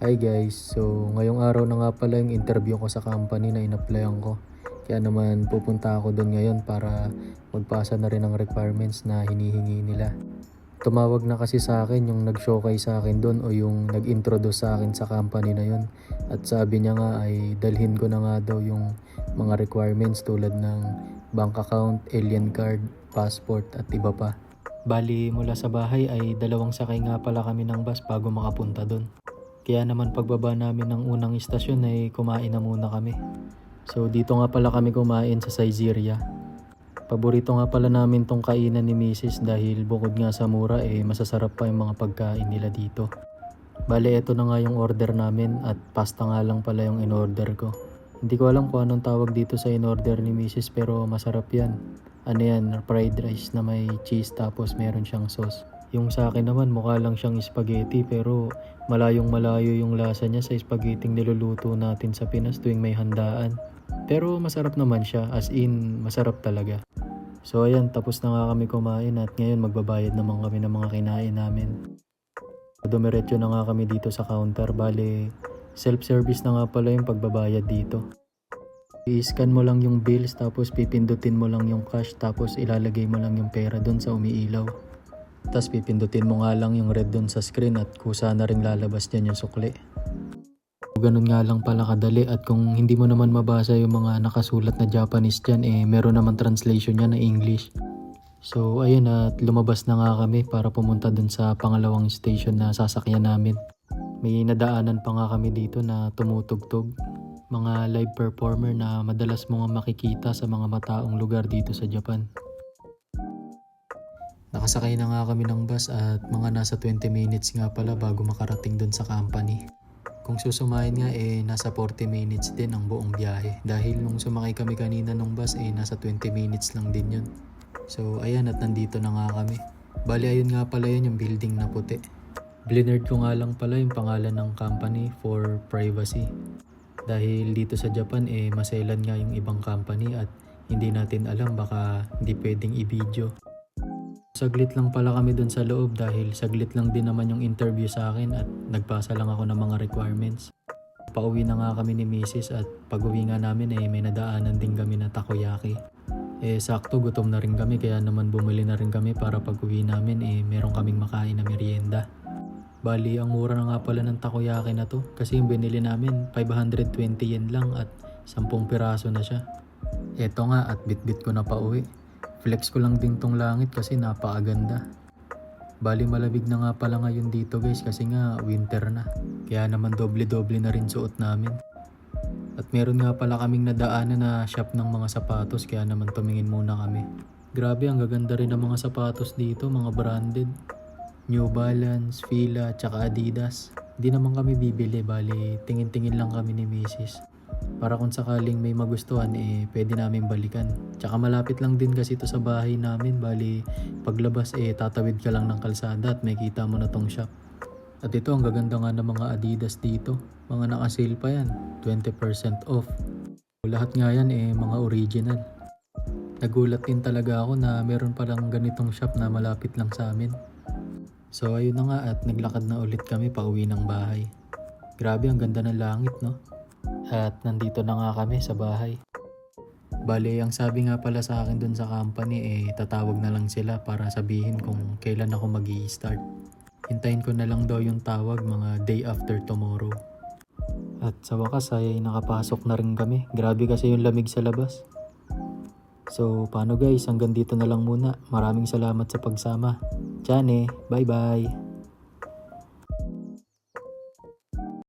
Hi guys, so ngayong araw na nga pala yung interview ko sa company na in-applyan ko. Kaya naman pupunta ako doon ngayon para magpasa na rin ng requirements na hinihingi nila. Tumawag na kasi sa akin yung nag-showcase sa akin doon o yung nag-introduce sa akin sa company na yun. At sabi niya nga ay dalhin ko na nga daw yung mga requirements tulad ng bank account, alien card, passport at iba pa. Bali mula sa bahay ay dalawang sakay nga pala kami ng bus bago makapunta doon. Kaya naman pagbaba namin ng unang istasyon ay kumain na muna kami. So dito nga pala kami kumain sa Saizeriya. Paborito nga pala namin tong kainan ni Mrs. dahil bukod nga sa mura masasarap pa yung mga pagkain nila dito. Bale eto na nga yung order namin at pasta nga lang pala yung in-order ko. Hindi ko alam kung anong tawag dito sa in-order ni Mrs. pero masarap yan. Ano yan, fried rice na may cheese tapos meron siyang sauce. Yung sa akin naman mukha lang siyang spaghetti pero malayong malayo yung lasa niya sa spaghetti niluluto natin sa Pinas tuwing may handaan. Pero masarap naman siya, as in masarap talaga. So ayan, tapos na nga kami kumain at ngayon magbabayad naman kami ng mga kinain namin. Dumiretso na nga kami dito sa counter, bale self-service na nga pala yung pagbabayad dito. I-scan mo lang yung bills tapos pipindutin mo lang yung cash tapos ilalagay mo lang yung pera dun sa umiilaw. Tapos pipindutin mo nga lang yung red dun sa screen at kusa na rin lalabas dyan yung sukli. Ganun nga lang pala kadali at kung hindi mo naman mabasa yung mga nakasulat na Japanese dyan meron naman translation niya na English. So ayun at lumabas na nga kami para pumunta dun sa pangalawang station na sasakyan namin. May nadaanan pa nga kami dito na tumutugtog. Mga live performer na madalas mo nga makikita sa mga mataong lugar dito sa Japan. Nakasakay na nga kami ng bus at mga nasa 20 minutes nga pala bago makarating dun sa company. Kung susumahin nga nasa 40 minutes din ang buong biyahe. Dahil nung sumakay kami kanina ng bus nasa 20 minutes lang din yun. So ayan at nandito na nga kami. Bali ayun nga pala yun yung building na puti. Blinerd ko nga lang pala yung pangalan ng company for privacy. Dahil dito sa Japan maselan nga yung ibang company at hindi natin alam baka hindi pwedeng i-video. Saglit lang pala kami dun sa loob dahil saglit lang din naman yung interview sa akin at nagpasa lang ako ng mga requirements. Pauwi na nga kami ni Mrs. at pag uwi nga namin may nadaanan din kami na takoyaki. Sakto gutom na rin kami kaya naman bumili na rin kami para pag uwi namin meron kaming makain na merienda. Bali ang mura na nga pala ng takoyaki na to kasi yung binili namin 520 yen lang at 10 piraso na siya. Eto nga at bitbit ko na pauwi. Flex ko lang din tong langit kasi napakaganda. Bali malamig na nga pala ngayon dito guys kasi nga winter na. Kaya naman doble-doble na rin suot namin. At meron nga pala kaming nadaanan na shop ng mga sapatos kaya naman tumingin muna kami. Grabe ang gaganda rin ng mga sapatos dito, mga branded. New Balance, Fila, tsaka Adidas. Di naman kami bibili, bali tingin-tingin lang kami ni Mrs. Para kung sakaling may magustuhan pwede namin balikan. Tsaka malapit lang din kasi ito sa bahay namin, bali paglabas tatawid ka lang ng kalsada at may kita mo na tong shop. At ito ang gaganda nga ng mga Adidas dito, mga naka-sale pa yan, 20% off. Lahat nga yan mga original. Nagulat din talaga ako na meron palang ganitong shop na malapit lang sa amin. So ayun na nga at naglakad na ulit kami pauwi ng bahay. Grabe ang ganda ng langit no? At nandito na nga kami sa bahay. Bale ang sabi nga pala sa akin dun sa company tatawag na lang sila para sabihin kung kailan ako mag-i-start. Hintayin ko na lang daw yung tawag mga day after tomorrow. At sa wakas ay nakapasok na rin kami. Grabe kasi yung lamig sa labas. So paano guys, hanggang dito na lang muna. Maraming salamat sa pagsama. Tiyane, bye bye!